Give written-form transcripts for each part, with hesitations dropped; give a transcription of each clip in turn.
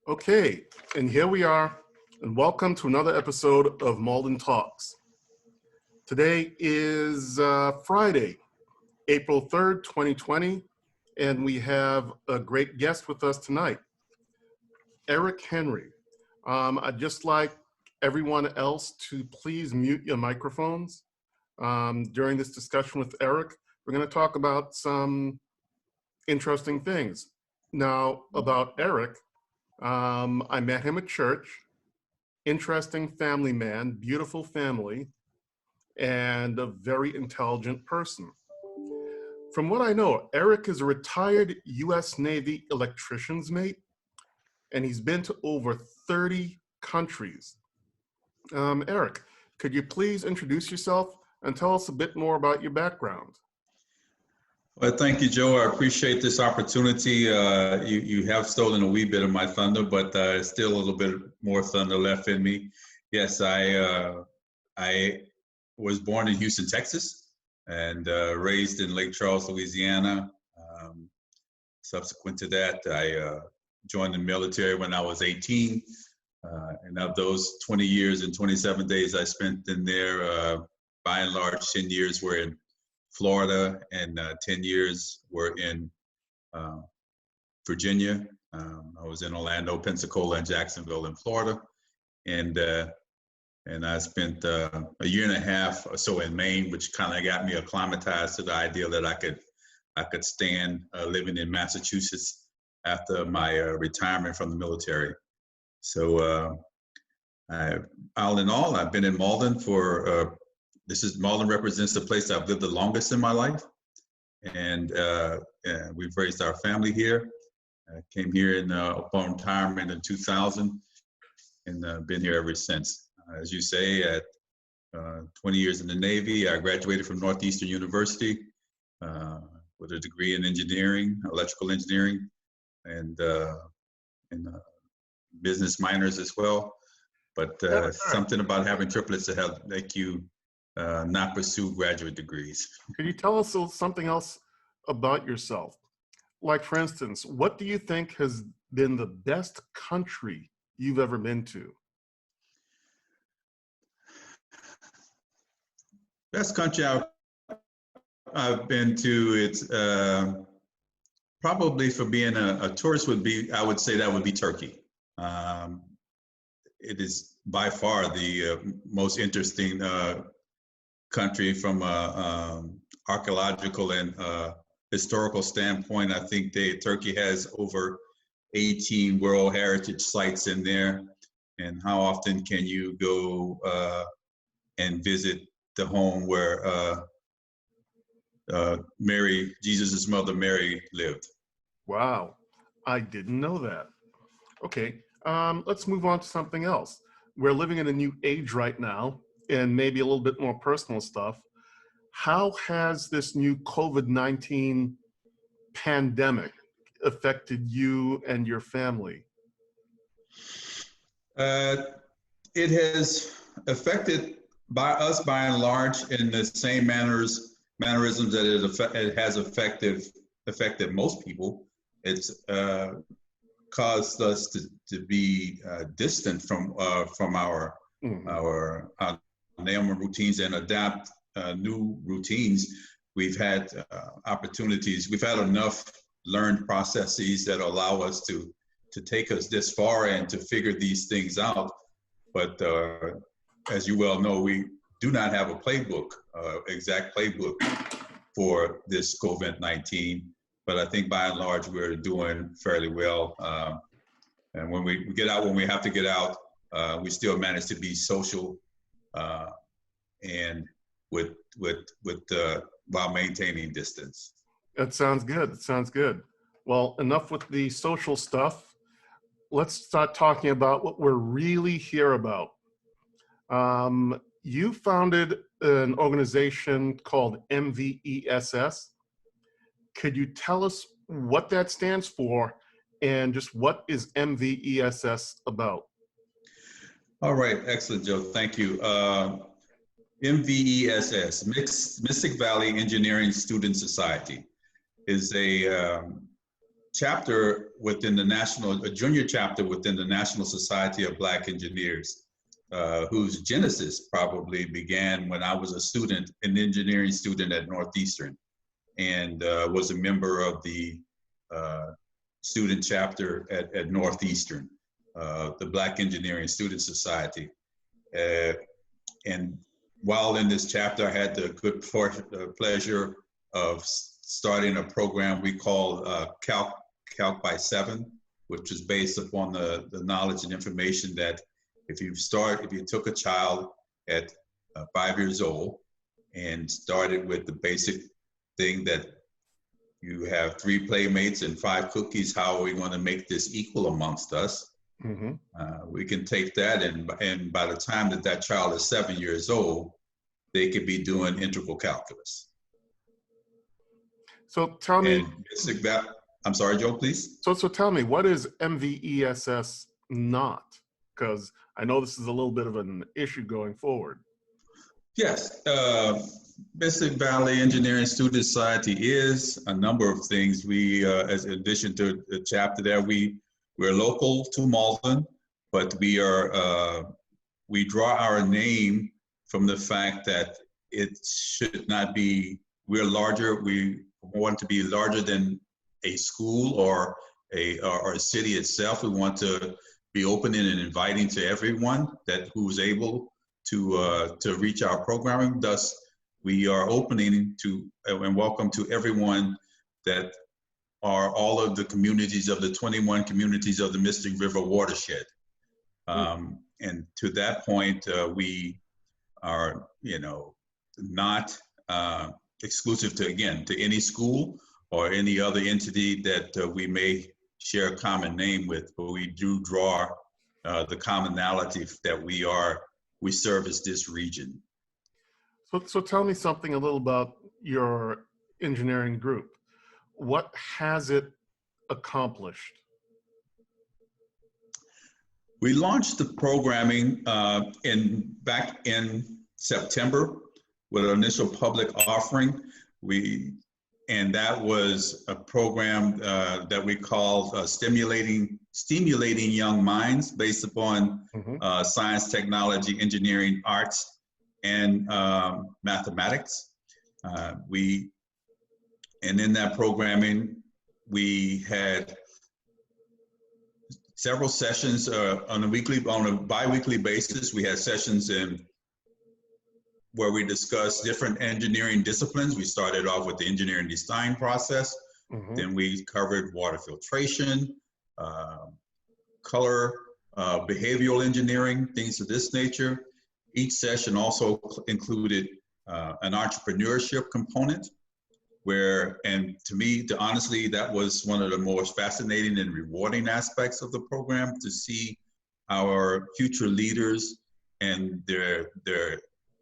Okay, and here we are, and welcome to another episode of Malden Talks. Today is Friday, April 3rd, 2020, and we have a great guest with us tonight, Eric Henry. I'd just like everyone else to please mute your microphones. During this discussion with Eric, we're going to talk about some interesting things. Now, about Eric, I met him at church. Interesting family man, beautiful family, and a very intelligent person. From what I know, Eric is a retired US Navy Electrician's Mate, and he's been to over 30 countries. Eric, could you please introduce yourself and tell us a bit more about your background? Well, thank you, Joe. I appreciate this opportunity. You have stolen a wee bit of my thunder, but still a little bit more thunder left in me. Yes, I was born in Houston, Texas, and raised in Lake Charles, Louisiana. Subsequent to that, I joined the military when I was 18. And of those 20 years and 27 days I spent in there, by and large, 10 years were in Florida, and 10 years were in Virginia. I was in Orlando, Pensacola, and Jacksonville in Florida, and I spent a year and a half or so in Maine, which kind of got me acclimatized to the idea that I could stand living in Massachusetts after my retirement from the military. So all in all, I've been in Malden for Malden represents the place I've lived the longest in my life, and we've raised our family here. I came here upon retirement in 2000, and been here ever since. As you say, at 20 years in the Navy, I graduated from Northeastern University with a degree in engineering, electrical engineering, and business minors as well. But something about having triplets to help make you not pursue graduate degrees. Could you tell us something else about yourself? Like, for instance, what do you think has been the best country you've ever been to? Best country I've been to, it's probably for being a tourist I would say that would be Turkey. It is by far the most interesting country from archaeological and historical standpoint. I think Turkey has over 18 World Heritage Sites in there. And how often can you go and visit the home where Mary, Jesus' mother Mary, lived? Wow, I didn't know that. Okay, let's move on to something else. We're living in a new age right now, and maybe a little bit more personal stuff. How has this new COVID-19 pandemic affected you and your family? It has affected us by and large in the same mannerisms that it has affected most people. It's caused us to be distant from our normal routines and adapt new routines. We've had opportunities. We've had enough learned processes that allow us to take us this far and to figure these things out. But as you well know, we do not have a playbook, exact playbook for this COVID-19. But I think by and large, we're doing fairly well. And when we get out, when we have to get out, we still manage to be social and while maintaining distance. That sounds good. That sounds good. Well, enough with the social stuff. Let's start talking about what we're really here about. You founded an organization called MVESS. Could you tell us what that stands for and just what is MVESS about? All right, excellent, Joe. Thank you. MVESS, Mystic Valley Engineering Student Society, is a chapter within the national, a junior chapter within the National Society of Black Engineers, whose genesis probably began when I was a student, an engineering student at Northeastern, and was a member of the student chapter at Northeastern, the Black Engineering Student Society. And while in this chapter, I had the good pleasure of starting a program we call Calc by 7, which is based upon the knowledge and information that if you took a child at 5 years old and started with the basic thing that you have 3 playmates and 5 cookies, how are we going to make this equal amongst us? Mm-hmm. We can take that, and by the time that child is 7 years old, they could be doing integral calculus. So tell me, I'm sorry, Joe, please. So tell me, what is MVESS not? Because I know this is a little bit of an issue going forward. Yes, Mystic Valley Engineering Student Society is a number of things. We, as in addition to the chapter there, we're local to Malden, but we draw our name from the fact that it should not be, we're larger, we want to be larger than a school or a city itself. We want to be open and inviting to everyone who's able to reach our programming. Thus, we are opening to and welcome to everyone that are all of the communities of the 21 communities of the Mystic River watershed. And to that point, we are, not exclusive to any school or any other entity that we may share a common name with, but we do draw the commonality that we service this region. So tell me something a little about your engineering group. What has it accomplished? We launched the programming back in September with an initial public offering. And that was a program that we called Stimulating Young Minds, based upon science, technology, engineering, arts, and mathematics. And in that programming, we had several sessions on a bi-weekly basis. We had sessions where we discussed different engineering disciplines. We started off with the engineering design process. Then we covered water filtration, color, behavioral engineering, things of this nature. Each session also included an entrepreneurship component and to me, honestly, that was one of the most fascinating and rewarding aspects of the program, to see our future leaders and their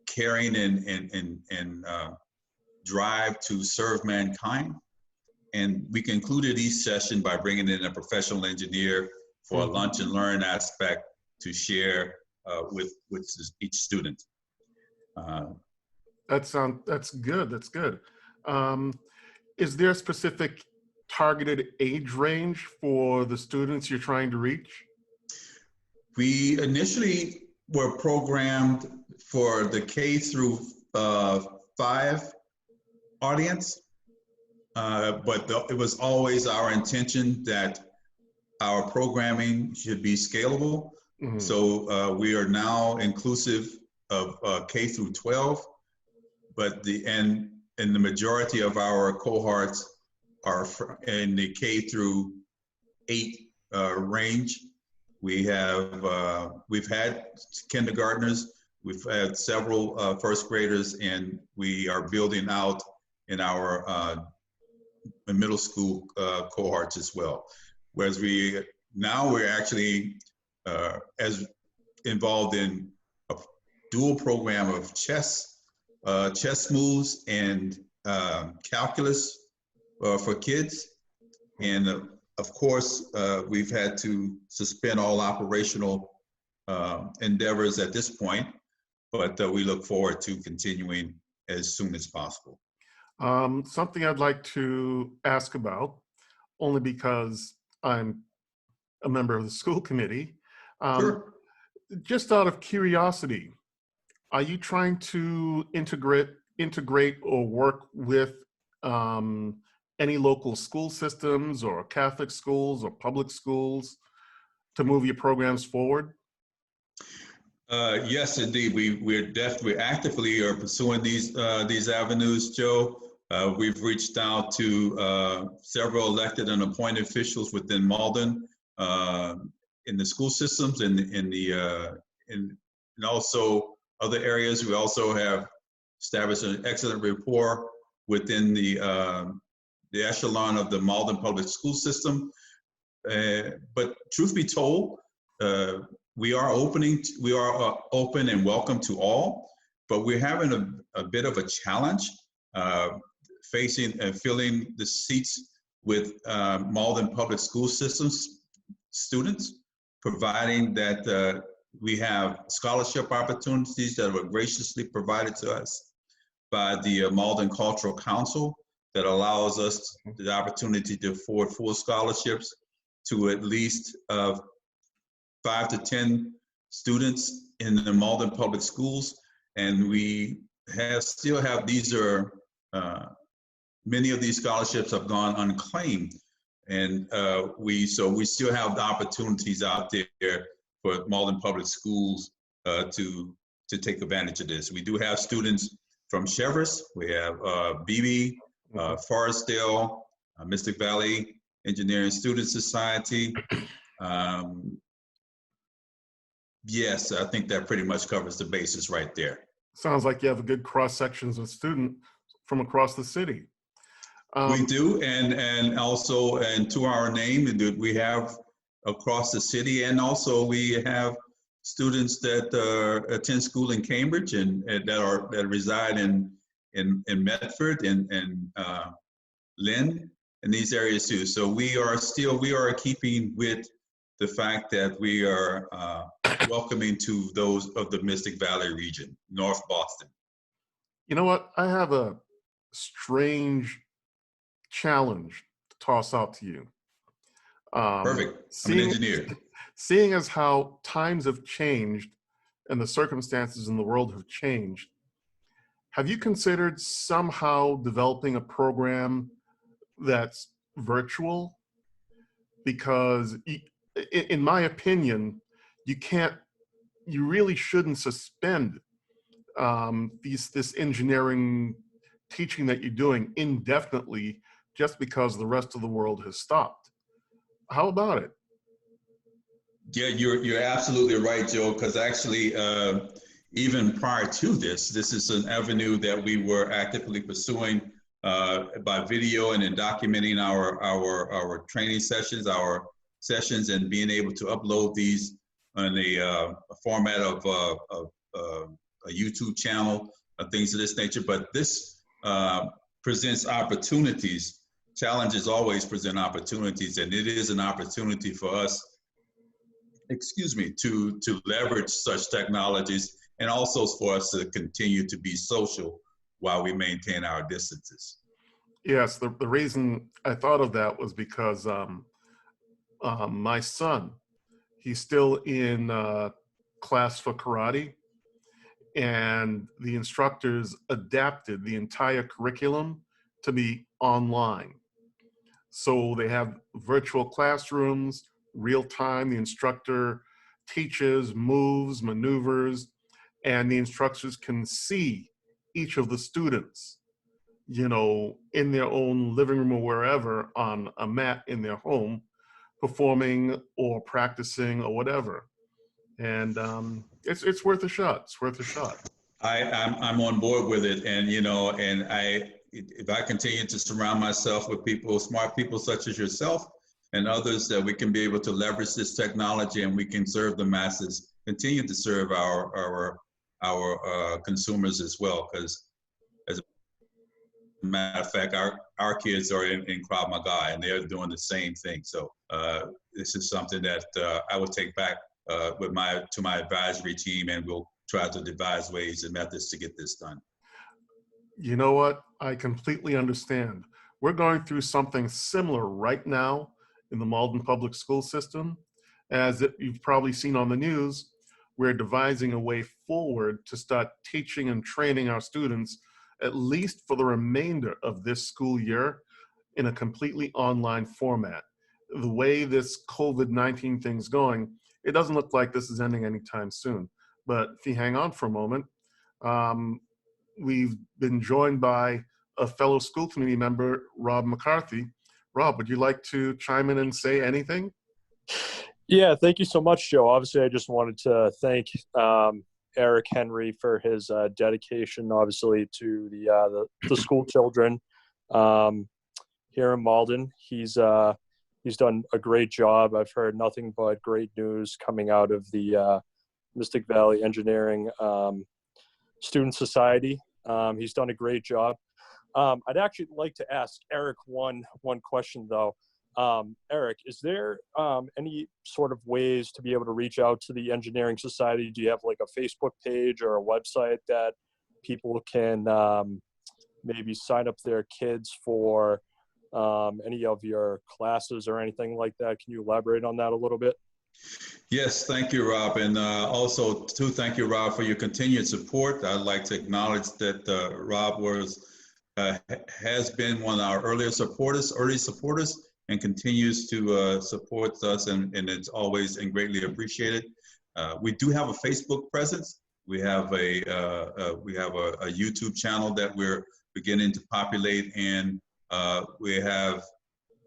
caring and drive to serve mankind. And we concluded each session by bringing in a professional engineer for a lunch and learn aspect to share with each student. That's good. That's good. Is there a specific targeted age range for the students you're trying to reach? We initially were programmed for the K through 5 audience, but it was always our intention that our programming should be scalable. So we are now inclusive of K through 12, but and the majority of our cohorts are in the K through 8 range. We've had kindergartners, we've had several first graders, and we are building out in our middle school cohorts as well. Whereas we're actually as involved in a dual program of chess moves and calculus for kids. And of course, we've had to suspend all operational endeavors at this point, but we look forward to continuing as soon as possible. Something I'd like to ask about, only because I'm a member of the school committee. Sure. Just out of curiosity, are you trying to integrate or work with any local school systems or Catholic schools or public schools to move your programs forward? Yes, indeed. We actively are pursuing these avenues, Joe. We've reached out to several elected and appointed officials within Malden, in the school systems, and also other areas. We also have established an excellent rapport within the echelon of the Malden public school system. But truth be told, we are open and welcome to all, but we're having a bit of a challenge facing and filling the seats with Malden public school systems students, providing that we have scholarship opportunities that were graciously provided to us by the Malden Cultural Council that allows us the opportunity to afford full scholarships to at least 5 to 10 students in the Malden public schools. And we still have, many of these scholarships have gone unclaimed. And we still have the opportunities out there for Malden public schools to take advantage of this. We do have students from Cheverus, we have BB, Forestdale, Mystic Valley Engineering Student Society. Yes, I think that pretty much covers the basis right there. Sounds like you have a good cross sections of students from across the city. We do, and also, and to our name, we have across the city, and also we have students that attend school in Cambridge and that reside in Medford and Lynn and these areas too. So we are keeping with the fact that we are welcoming to those of the Mystic Valley region, North Boston. You know what? I have a strange challenge to toss out to you. Perfect. I'm an engineer. Seeing as how times have changed and the circumstances in the world have changed, have you considered somehow developing a program that's virtual? Because in my opinion, you really shouldn't suspend this engineering teaching that you're doing indefinitely just because the rest of the world has stopped. How about it? Yeah, you're absolutely right, Joe, because actually, even prior to this is an avenue that we were actively pursuing by video and in documenting our training sessions, our sessions, and being able to upload these in a format of a YouTube channel, things of this nature. But this presents opportunities. Challenges always present opportunities, and it is an opportunity for us, to leverage such technologies, and also for us to continue to be social while we maintain our distances. Yes, the reason I thought of that was because my son, he's still in class for karate, and the instructors adapted the entire curriculum to be online. So they have virtual classrooms, real time, the instructor teaches, moves, maneuvers, and the instructors can see each of the students, in their own living room or wherever on a mat in their home, performing or practicing or whatever. And it's worth a shot. It's worth a shot. I'm on board with it, and if I continue to surround myself with smart people such as yourself and others, that we can be able to leverage this technology and we can serve the masses, continue to serve our consumers as well. Because as a matter of fact, our kids are in Krav Maga and they're doing the same thing. So this is something that I will take back to my advisory team, and we'll try to devise ways and methods to get this done. You know what? I completely understand. we're going through something similar right now in the Malden public school system. As you've probably seen on the news, we're devising a way forward to start teaching and training our students, at least for the remainder of this school year, in a completely online format. The way this COVID-19 thing's going, it doesn't look like this is ending anytime soon. But if you hang on for a moment, we've been joined by a fellow school committee member, Rob McCarthy. Rob, would you like to chime in and say anything? Yeah, thank you so much, Joe. Obviously, I just wanted to thank Eric Henry for his dedication, obviously, to the school children here in Malden. He's done a great job. I've heard nothing but great news coming out of the Mystic Valley Engineering Student Society. He's done a great job. I'd actually like to ask Eric one question, though. Eric, is there any sort of ways to be able to reach out to the Engineering Society? Do you have like a Facebook page or a website that people can maybe sign up their kids for any of your classes or anything like that? Can you elaborate on that a little bit? Yes, thank you, Rob. And also, too, thank you, Rob, for your continued support. I'd like to acknowledge that Rob has been one of our early supporters, and continues to support us, and it's always and greatly appreciated. We do have a Facebook presence. We have a YouTube channel that we're beginning to populate, and we have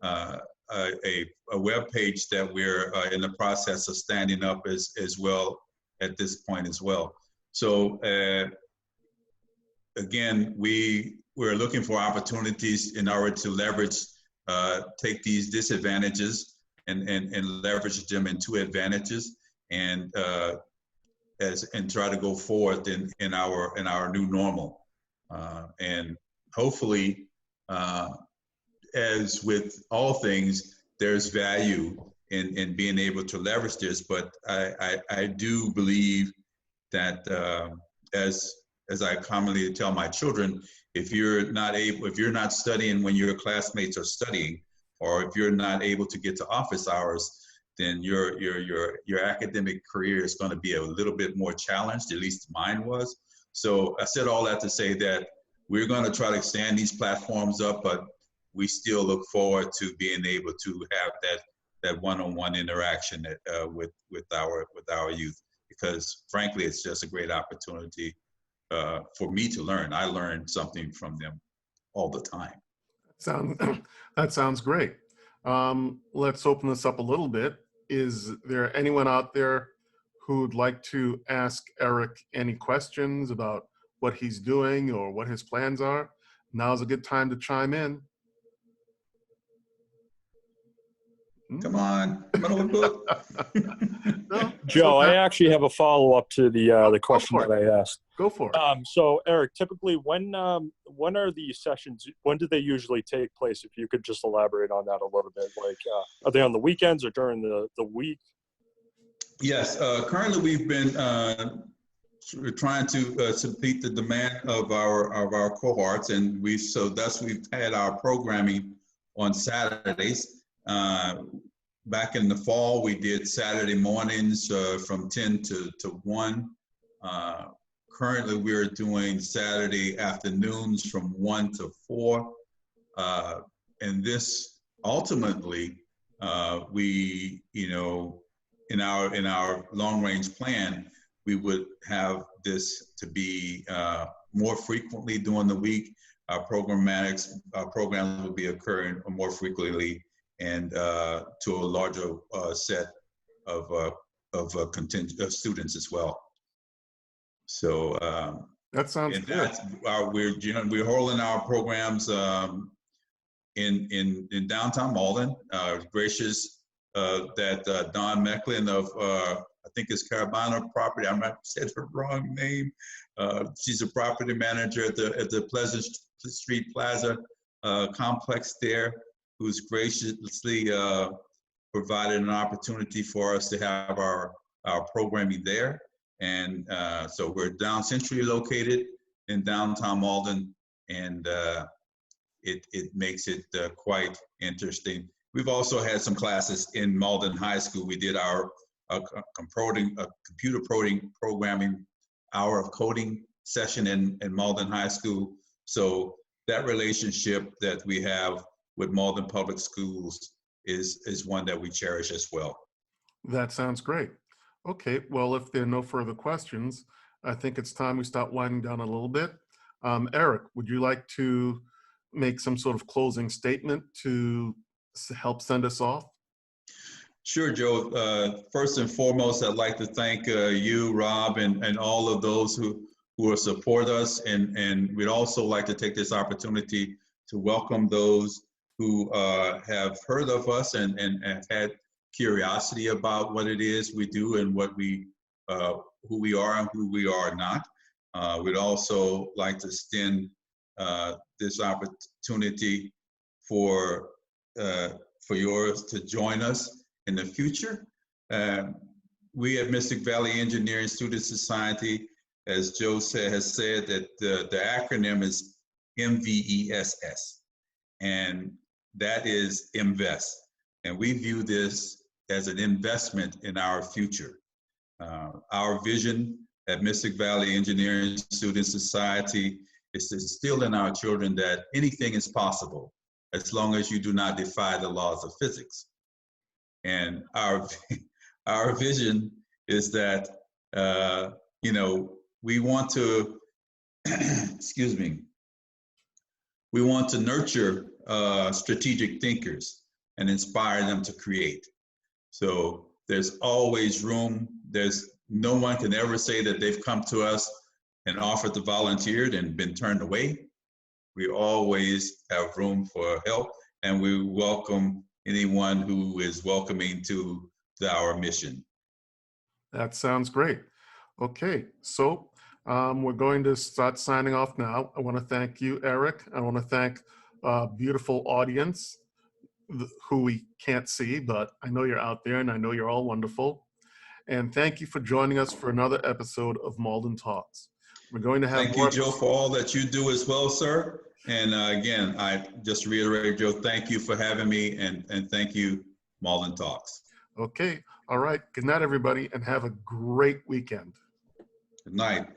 a web page that we're in the process of standing up as well at this point as well. So again, we're looking for opportunities in order to leverage, take these disadvantages and leverage them into advantages, and try to go forward in our new normal, and hopefully, as with all things, there's value in being able to leverage this. But I do believe that as I commonly tell my children, if you're not studying when your classmates are studying, or if you're not able to get to office hours, then your academic career is going to be a little bit more challenged. At least mine was. So I said all that to say that we're going to try to stand these platforms up, but we still look forward to being able to have that one-on-one interaction with our youth, because frankly, it's just a great opportunity for me to learn. I learn something from them all the time. That sounds great. Let's open this up a little bit. Is there anyone out there who would like to ask Eric any questions about what he's doing or what his plans are? Now's a good time to chime in. Come on, middle of the book. No, Joe, I actually have a follow-up to the question that I asked. Go for it. So, Eric, typically, when are these sessions? When do they usually take place? If you could just elaborate on that a little bit. Like, are they on the weekends or during the week? Yes, currently we've been trying to meet the demand of our cohorts, and we've had our programming on Saturdays. Back in the fall, we did Saturday mornings from 10 to 1. Currently, we're doing Saturday afternoons from 1 to 4. And this ultimately, we, in our long-range plan, we would have this to be more frequently during the week. Our programs will be occurring more frequently, and to a larger set of contingent of students as well. So that sounds good. We're holding our programs in downtown Malden. Gracious that Don Mecklin of I think it's Carabana Property. I might have said her wrong name. She's a property manager at the Pleasant Street Plaza complex there, who's graciously provided an opportunity for us to have our programming there. And so we're down centrally located in downtown Malden, and it makes it quite interesting. We've also had some classes in Malden High School. We did our computer programming hour of coding session in Malden High School. So that relationship that we have with Malden Public Schools is one that we cherish as well. That sounds great. Okay, well, if there are no further questions, I think it's time we start winding down a little bit. Eric, would you like to make some sort of closing statement to help send us off? Sure, Joe. First and foremost, I'd like to thank you, Rob, and all of those who will support us. And we'd also like to take this opportunity to welcome those who have heard of us and have had curiosity about what it is we do and what who we are and who we are not. We'd also like to extend this opportunity for yours to join us in the future. We at Mystic Valley Engineering Student Society, as Joe has said, that the acronym is MVESS, and that is MVESS. And we view this as an investment in our future. Our vision at Mystic Valley Engineering Student Society is to instill in our children that anything is possible as long as you do not defy the laws of physics. And our vision is that, we want to, excuse me, we want to nurture strategic thinkers and inspire them to create. So there's always room. No one can ever say that they've come to us and offered to volunteer and been turned away. We always have room for help, and we welcome anyone who is welcoming to our mission. That sounds great. Okay, so we're going to start signing off now. I want to thank you, Eric. I want to thank beautiful audience who we can't see, but I know you're out there and I know you're all wonderful. And thank you for joining us for another episode of Malden Talks. We're going to have Thank you, Joe, for all that you do as well, sir. And again, I just reiterate, Joe, thank you for having me, and thank you, Malden Talks. Okay, all right. Good night, everybody, and have a great weekend. Good night.